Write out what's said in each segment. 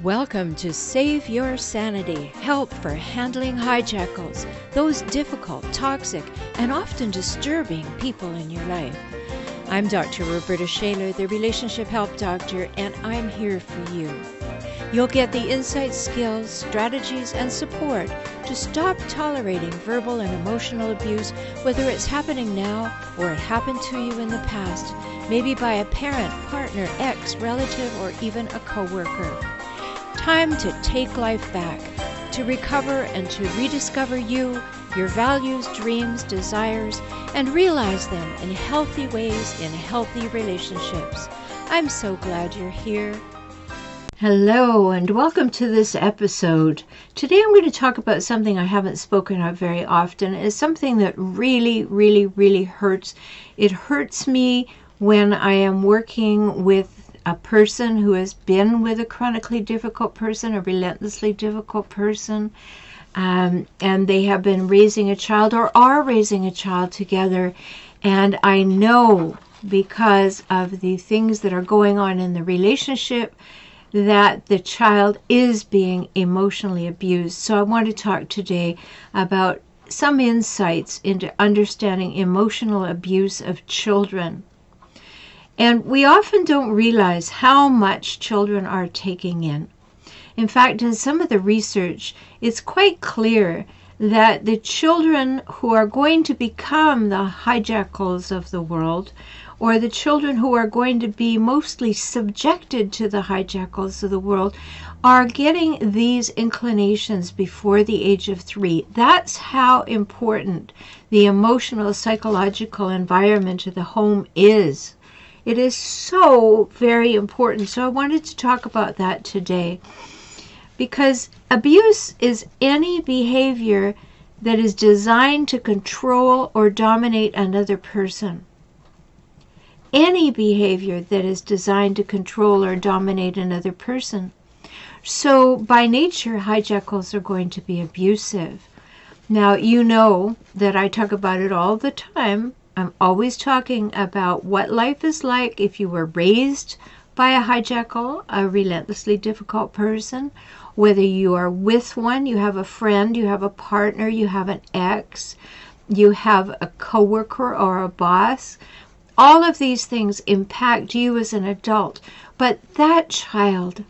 Welcome to Save Your Sanity, help for handling hijackals, those difficult, toxic, and often disturbing people in your life. I'm Dr. Rhoberta Shaler, the Relationship Help Doctor, and I'm here for you. You'll get the insight, skills, strategies, and support to stop tolerating verbal and emotional abuse, whether it's happening now or it happened to you in the past, maybe by a parent, partner, ex, relative, or even a coworker. Time to take life back, to recover and to rediscover you, your values, dreams, desires, and realize them in healthy ways in healthy relationships. I'm so glad you're here. Hello and welcome to this episode. Today I'm going to talk about something I haven't spoken of very often. It's something that really hurts. It hurts me when I am working with a person who has been with a chronically difficult person, a relentlessly difficult person, and they have been raising a child or are raising a child together. And I know because of the things that are going on in the relationship that the child is being emotionally abused. So I want to talk today about some insights into understanding emotional abuse of children. And we often don't realize how much children are taking in. In fact, in some of the research, it's quite clear that the children who are going to become the hijackals of the world, or the children who are going to be mostly subjected to the hijackals of the world, are getting these inclinations before the age of 3. That's how important the emotional, psychological environment of the home is. It is so very important. So I wanted to talk about that today, because abuse is any behavior that is designed to control or dominate another person. Any behavior that is designed to control or dominate another person. So by nature, hijackals are going to be abusive. Now, you know that I talk about it all the time. I'm always talking about what life is like if you were raised by a hijackal, a relentlessly difficult person, whether you are with one, you have a friend, you have a partner, you have an ex, you have a coworker or a boss. All of these things impact you as an adult. But that child,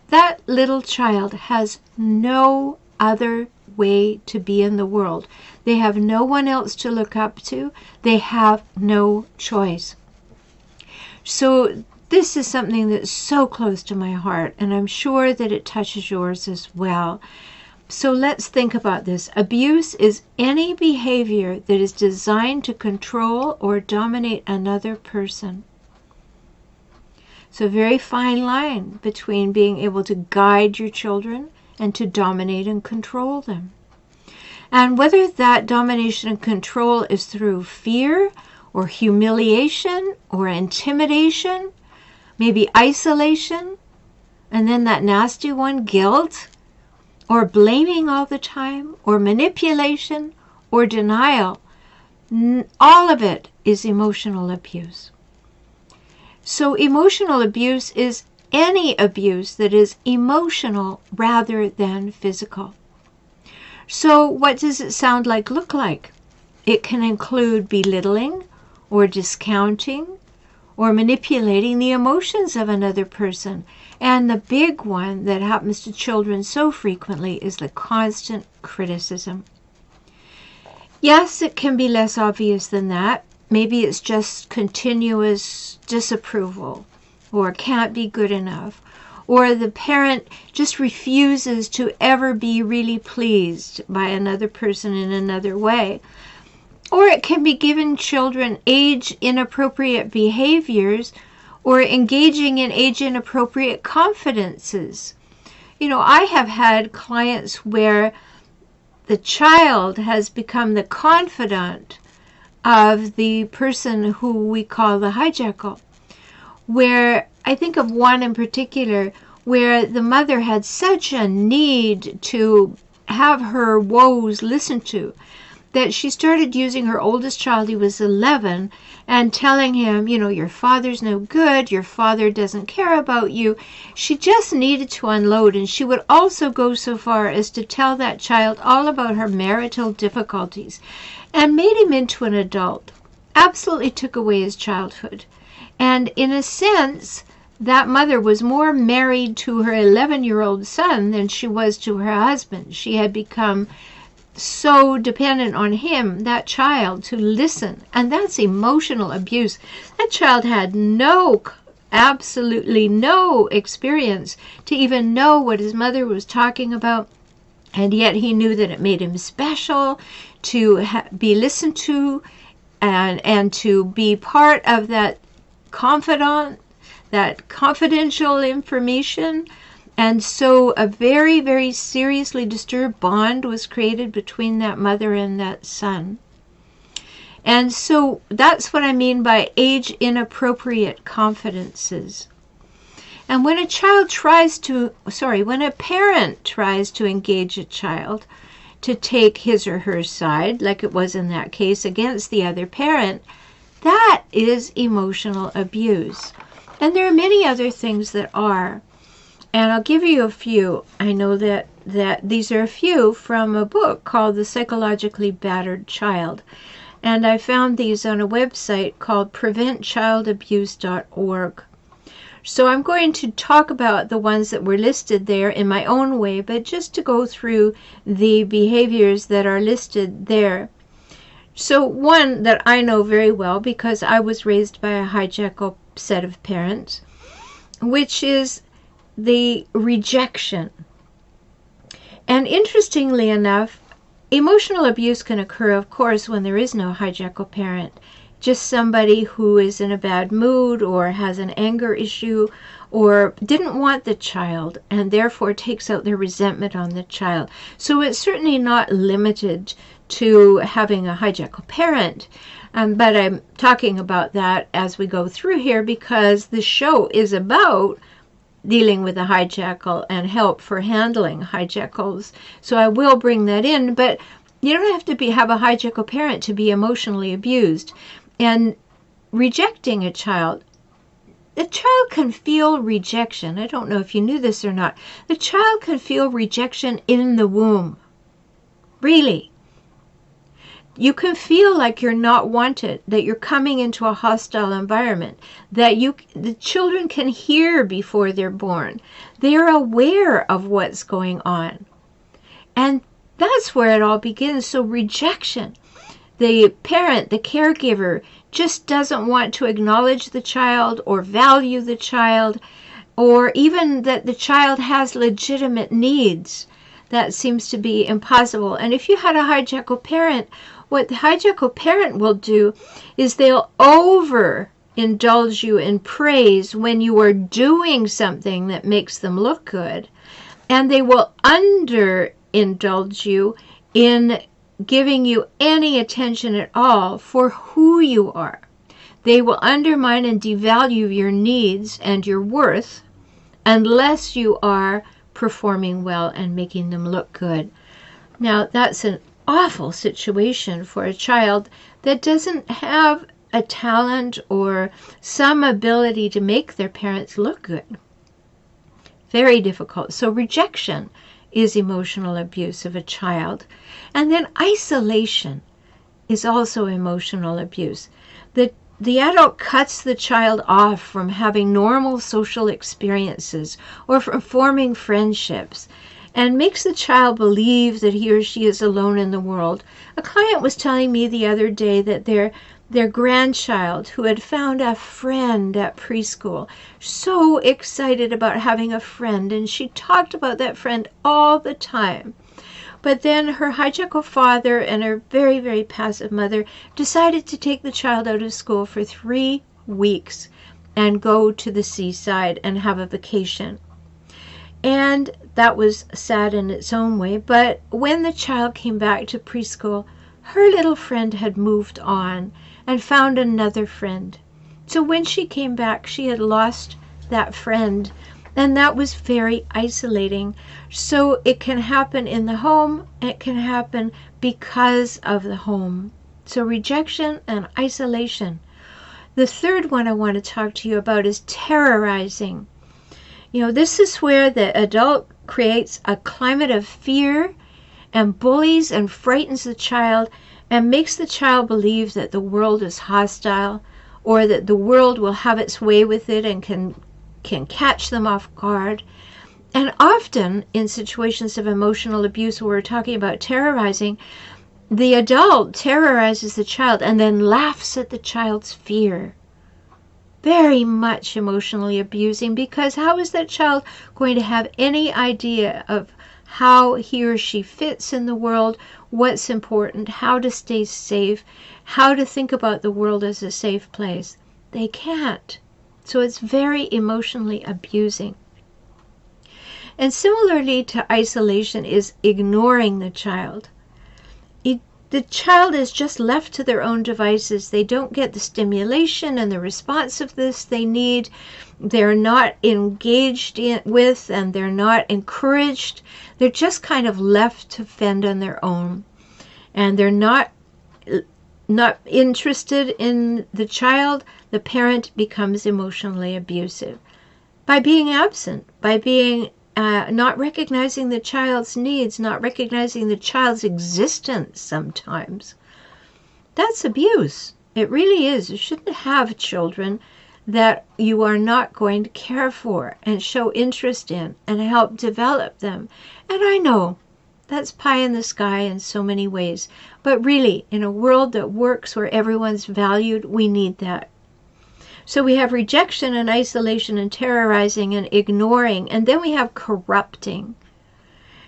that little child has no other way to be in the world. They have no one else to look up to. They have no choice. So this is something that's so close to my heart, and I'm sure that it touches yours as well. So let's think about this. Abuse is any behavior that is designed to control or dominate another person. It's a very fine line between being able to guide your children and to dominate and control them. And whether that domination and control is through fear or humiliation or intimidation, maybe isolation, and then that nasty one, guilt, or blaming all the time, or manipulation, or denial, all of it is emotional abuse. So emotional abuse is any abuse that is emotional rather than physical. So what does it look like? It can include belittling or discounting or manipulating the emotions of another person. And the big one that happens to children so frequently is the constant criticism. Yes, it can be less obvious than that. Maybe it's just continuous disapproval, or can't be good enough, or the parent just refuses to ever be really pleased by another person in another way. Or it can be giving children age-inappropriate behaviors or engaging in age-inappropriate confidences. You know, I have had clients where the child has become the confidant of the person who we call the hijackal, where I think of one in particular where the mother had such a need to have her woes listened to that she started using her oldest child, he was 11, and telling him, your father's no good, your father doesn't care about you. She just needed to unload, and she would also go so far as to tell that child all about her marital difficulties and made him into an adult. Absolutely took away his childhood. And in a sense, that mother was more married to her 11-year-old son than she was to her husband. She had become so dependent on him, that child, to listen. And that's emotional abuse. That child had absolutely no experience to even know what his mother was talking about. And yet he knew that it made him special to be listened to and to be part of that confidant, that confidential information. And so a very, very seriously disturbed bond was created between that mother and that son. And so that's what I mean by age-inappropriate confidences. And when a parent tries to engage a child to take his or her side, like it was in that case against the other parent, that is emotional abuse. And there are many other things that are. And I'll give you a few. I know that these are a few from a book called The Psychologically Battered Child. And I found these on a website called preventchildabuse.org. So I'm going to talk about the ones that were listed there in my own way, but just to go through the behaviors that are listed there. So one that I know very well because I was raised by a hijackal set of parents, which is the rejection. And interestingly enough, emotional abuse can occur, of course, when there is no hijackal parent. Just somebody who is in a bad mood or has an anger issue or didn't want the child and therefore takes out their resentment on the child. So it's certainly not limited to having a hijackal parent. But I'm talking about that as we go through here because the show is about dealing with a hijackal and help for handling hijackals. So I will bring that in, but you don't have to have a hijackal parent to be emotionally abused. And rejecting a child can feel rejection. I don't know if you knew this or not. The child can feel rejection in the womb. Really. You can feel like you're not wanted, that you're coming into a hostile environment, that the children can hear before they're born. They're aware of what's going on. And that's where it all begins. So rejection. The parent, the caregiver, just doesn't want to acknowledge the child or value the child, or even that the child has legitimate needs. That seems to be impossible. And if you had a hijackal parent, what the hijackal parent will do is they'll overindulge you in praise when you are doing something that makes them look good. And they will underindulge you in giving you any attention at all for who you are. They will undermine and devalue your needs and your worth unless you are performing well and making them look good. Now, that's an awful situation for a child that doesn't have a talent or some ability to make their parents look good. Very difficult. So rejection is emotional abuse of a child. And then isolation is also emotional abuse. The adult cuts the child off from having normal social experiences or from forming friendships and makes the child believe that he or she is alone in the world. A client was telling me the other day that their grandchild, who had found a friend at preschool, so excited about having a friend, and she talked about that friend all the time. But then her hijackal father and her very, very passive mother decided to take the child out of school for 3 weeks and go to the seaside and have a vacation. And that was sad in its own way. But when the child came back to preschool, her little friend had moved on and found another friend. So when she came back, she had lost that friend. And that was very isolating. So it can happen in the home. It can happen because of the home. So rejection and isolation. The third one I want to talk to you about is terrorizing. This is where the adult creates a climate of fear and bullies and frightens the child and makes the child believe that the world is hostile or that the world will have its way with it and can catch them off guard. And often in situations of emotional abuse where we're talking about terrorizing, the adult terrorizes the child and then laughs at the child's fear. Very much emotionally abusing, because how is that child going to have any idea of how he or she fits in the world, what's important, how to stay safe, how to think about the world as a safe place? They can't. So it's very emotionally abusing. And similarly to isolation is ignoring the child. The child is just left to their own devices. They don't get the stimulation and the responsiveness they need. They're not engaged with, and they're not encouraged. They're just kind of left to fend on their own. And they're not interested in the child. The parent becomes emotionally abusive by being absent, by being not recognizing the child's needs, not recognizing the child's existence sometimes. That's abuse. It really is. You shouldn't have children that you are not going to care for and show interest in and help develop them. And I know that's pie in the sky in so many ways. But really, in a world that works where everyone's valued, we need that. So we have rejection and isolation and terrorizing and ignoring, and then we have corrupting.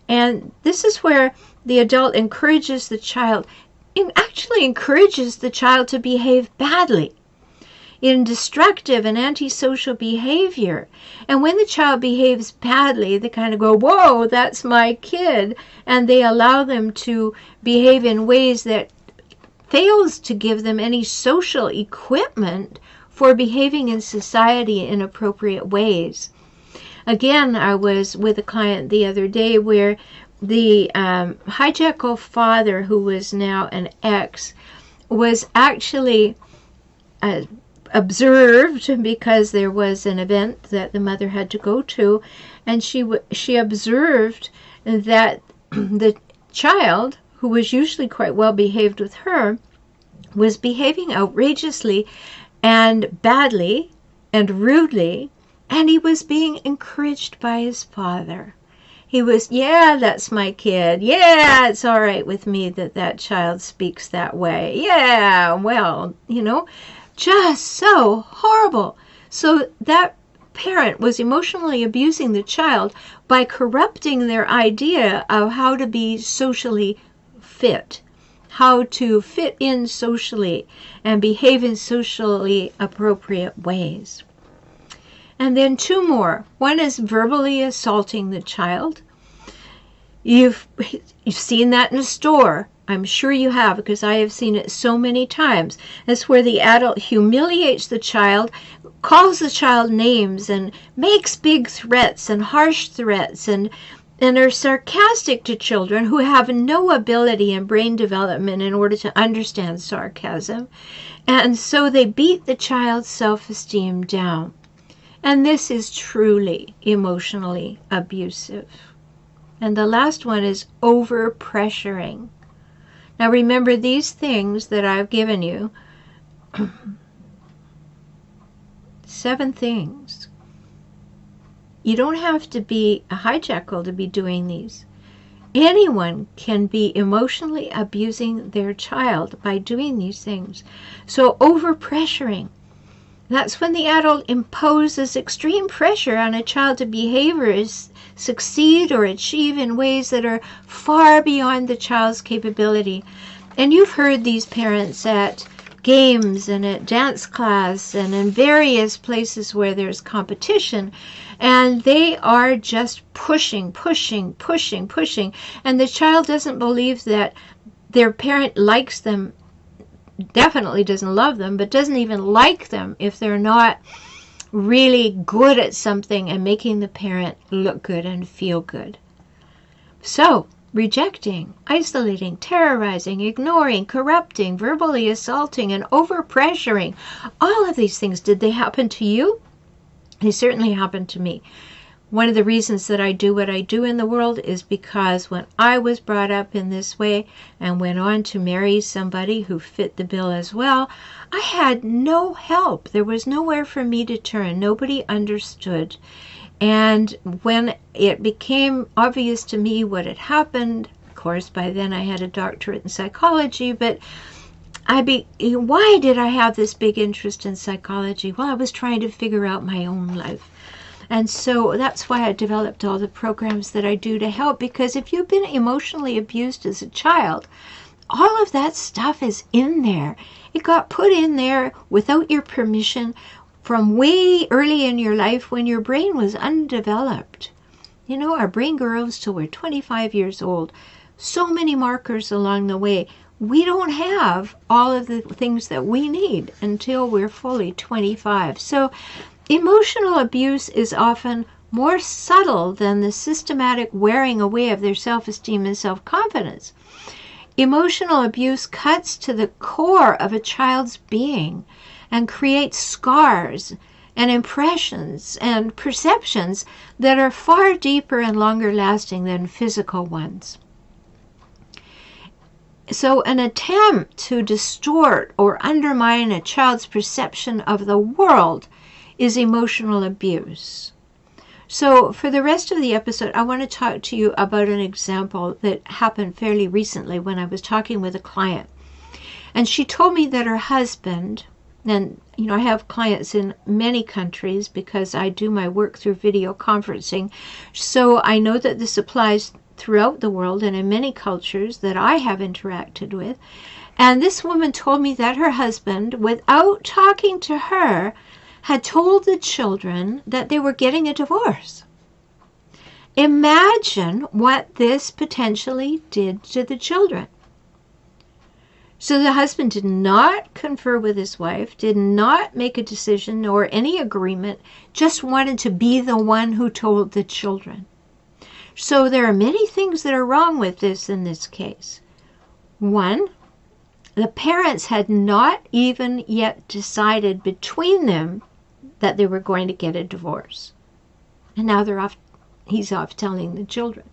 And this is where the adult encourages the child, actually encourages the child to behave badly in destructive and antisocial behavior. And when the child behaves badly, they kind of go, whoa, that's my kid. And they allow them to behave in ways that fails to give them any social equipment for behaving in society in appropriate ways. Again, I was with a client the other day where the hijackal father, who was now an ex, was actually observed because there was an event that the mother had to go to, and she observed that the child, who was usually quite well behaved with her, was behaving outrageously and badly and rudely, and he was being encouraged by his father. He was, yeah, that's my kid. Yeah, it's all right with me that child speaks that way. Yeah, well, just so horrible. So that parent was emotionally abusing the child by corrupting their idea of how to be socially fit, how to fit in socially and behave in socially appropriate ways. And then two more. One is verbally assaulting the child. You've seen that in a store. I'm sure you have, because I have seen it so many times. That's where the adult humiliates the child, calls the child names, and makes big threats and harsh threats, and are sarcastic to children who have no ability in brain development in order to understand sarcasm. And so they beat the child's self-esteem down. And this is truly emotionally abusive. And the last one is over-pressuring. Now remember, these things that I've given you, 7 things. You don't have to be a hijackal to be doing these. Anyone can be emotionally abusing their child by doing these things. So over-pressuring. That's when the adult imposes extreme pressure on a child to behave or succeed or achieve in ways that are far beyond the child's capability. And you've heard these parents at games and at dance class and in various places where there's competition, and they are just pushing, and the child doesn't believe that their parent likes them, definitely doesn't love them, but doesn't even like them if they're not really good at something and making the parent look good and feel good. So, rejecting, isolating, terrorizing, ignoring, corrupting, verbally assaulting, and overpressuring. All of these things, did they happen to you? They certainly happened to me. One of the reasons that I do what I do in the world is because when I was brought up in this way and went on to marry somebody who fit the bill as well, I had no help. There was nowhere for me to turn. Nobody understood. And when it became obvious to me what had happened, of course, by then I had a doctorate in psychology, but why did I have this big interest in psychology? Well, I was trying to figure out my own life. And so that's why I developed all the programs that I do to help, because if you've been emotionally abused as a child, all of that stuff is in there. It got put in there without your permission from way early in your life when your brain was undeveloped. You know, our brain grows till we're 25 years old. So many markers along the way. We don't have all of the things that we need until we're fully 25. So emotional abuse is often more subtle than the systematic wearing away of their self-esteem and self-confidence. Emotional abuse cuts to the core of a child's being and creates scars and impressions and perceptions that are far deeper and longer lasting than physical ones. So an attempt to distort or undermine a child's perception of the world is emotional abuse. So for the rest of the episode, I want to talk to you about an example that happened fairly recently when I was talking with a client. And she told me that her husband, and you know, I have clients in many countries because I do my work through video conferencing. So I know that this applies throughout the world and in many cultures that I have interacted with. And this woman told me that her husband, without talking to her, had told the children that they were getting a divorce. Imagine what this potentially did to the children. So the husband did not confer with his wife, did not make a decision or any agreement, just wanted to be the one who told the children. So there are many things that are wrong with this in this case. One, the parents had not even yet decided between them that they were going to get a divorce. And now he's off telling the children.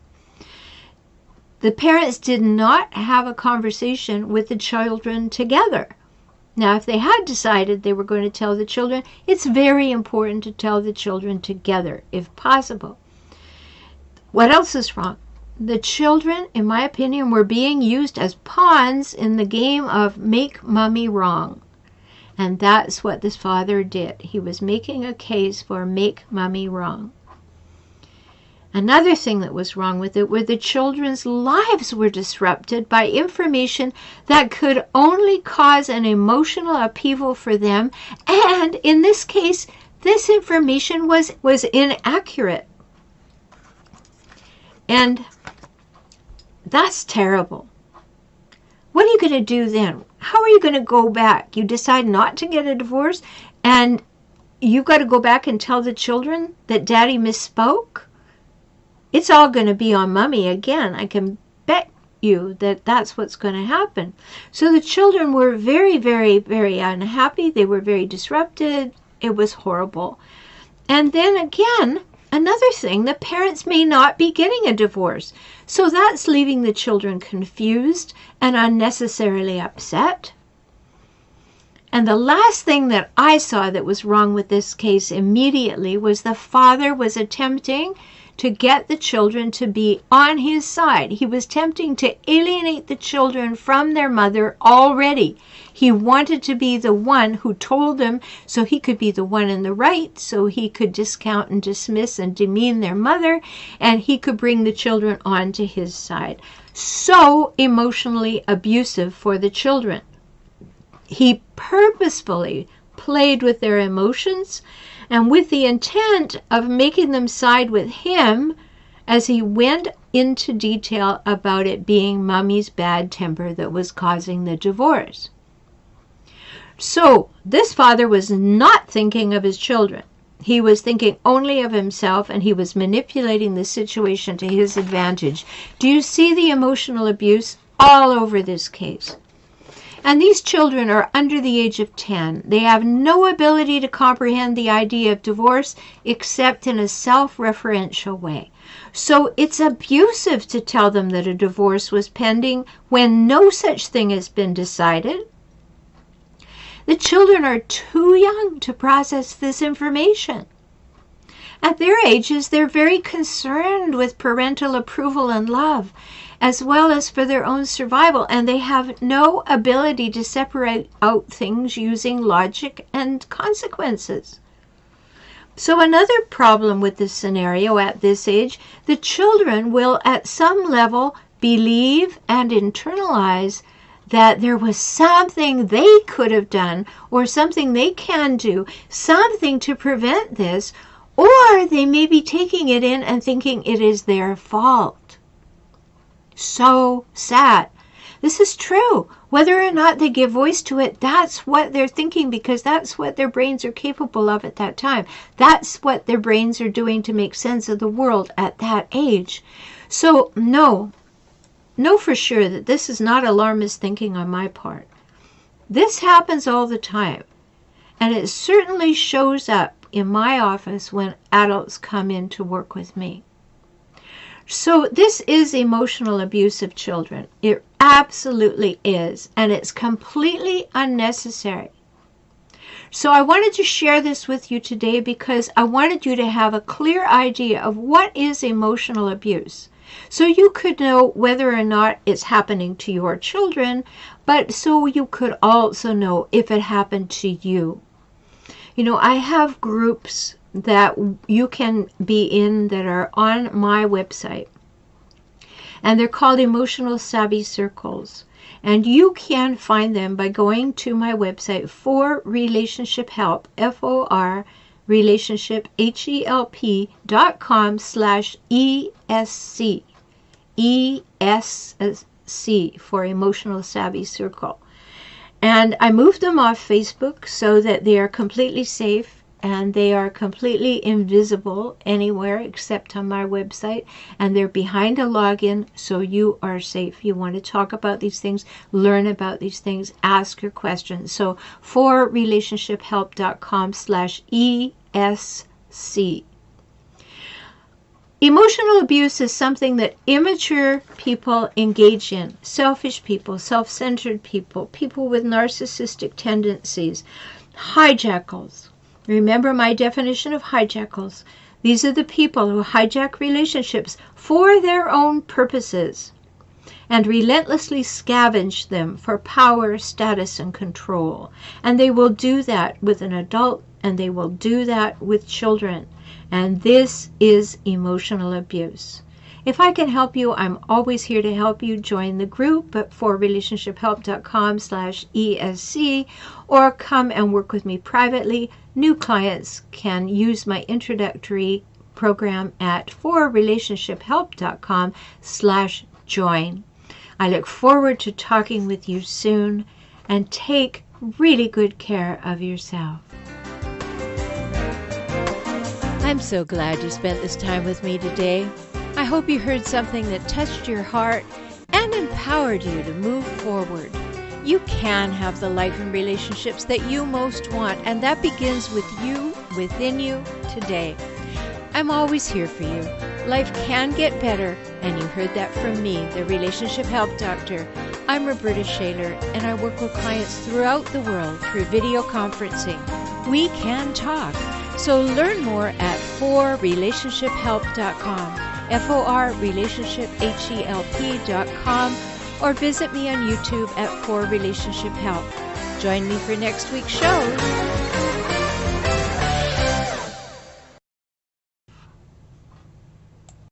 The parents did not have a conversation with the children together. Now, if they had decided they were going to tell the children, it's very important to tell the children together, if possible. What else is wrong? The children, in my opinion, were being used as pawns in the game of make mommy wrong. And that's what this father did. He was making a case for make mommy wrong. Another thing that was wrong with it were the children's lives were disrupted by information that could only cause an emotional upheaval for them. And in this case, this information was inaccurate. And that's terrible. What are you going to do then? How are you going to go back? You decide not to get a divorce, and you've got to go back and tell the children that daddy misspoke? It's all going to be on mommy again. I can bet you that that's what's going to happen. So the children were very, very, very unhappy. They were very disrupted. It was horrible. And then again, another thing, the parents may not be getting a divorce. So that's leaving the children confused and unnecessarily upset. And the last thing that I saw that was wrong with this case immediately was the father was attempting to get the children to be on his side. He was attempting to alienate the children from their mother already. He wanted to be the one who told them so he could be the one in the right, so he could discount and dismiss and demean their mother, and he could bring the children onto his side. So emotionally abusive for the children. He purposefully played with their emotions and with the intent of making them side with him as he went into detail about it being mommy's bad temper that was causing the divorce. So this father was not thinking of his children. He was thinking only of himself, and he was manipulating the situation to his advantage. Do you see the emotional abuse all over this case? And these children are under the age of 10. They have no ability to comprehend the idea of divorce except in a self-referential way. So it's abusive to tell them that a divorce was pending when no such thing has been decided. The children are too young to process this information. At their ages, they're very concerned with parental approval and love, as well as for their own survival, and they have no ability to separate out things using logic and consequences. So another problem with this scenario at this age, the children will at some level believe and internalize that there was something they could have done or something they can do, something to prevent this, or they may be taking it in and thinking it is their fault. So sad. This is true. Whether or not they give voice to it, that's what they're thinking, because that's what their brains are capable of at that time. That's what their brains are doing to make sense of the world at that age. So know for sure that this is not alarmist thinking on my part. This happens all the time, and it certainly shows up in my office when adults come in to work with me. So this is emotional abuse of children. It absolutely is, and it's completely unnecessary. So I wanted to share this with you today because I wanted you to have a clear idea of what is emotional abuse. So you could know whether or not it's happening to your children, but so you could also know if it happened to you. You know, I have groups that you can be in that are on my website, and they're called Emotional Savvy Circles. And you can find them by going to my website for Relationship Help, FOR Relationship HELP.com/ESC. ESC for Emotional Savvy Circle. And I moved them off Facebook so that they are completely safe and they are completely invisible anywhere except on my website, and they're behind a login, so you are safe. You want to talk about these things, learn about these things, ask your questions. So for relationshiphelp.com/ESC. Emotional abuse is something that immature people engage in. Selfish people, self-centered people, people with narcissistic tendencies, hijackals. Remember my definition of hijackals. These are the people who hijack relationships for their own purposes and relentlessly scavenge them for power, status, and control. And they will do that with an adult, and they will do that with children. And this is emotional abuse. If I can help you, I'm always here to help you. Join the group at forrelationshiphelp.com/ESC, or come and work with me privately. New clients can use my introductory program at forrelationshiphelp.com/join. I look forward to talking with you soon, and take really good care of yourself. I'm so glad you spent this time with me today. I hope you heard something that touched your heart and empowered you to move forward. You can have the life and relationships that you most want, and that begins with you, within you, today. I'm always here for you. Life can get better, and you heard that from me, the Relationship Help Doctor. I'm Rhoberta Shaler, and I work with clients throughout the world through video conferencing. We can talk. So learn more at forrelationshiphelp.com, forrelationshiphelp.com, or visit me on YouTube at For Relationship Help. Join me for next week's show.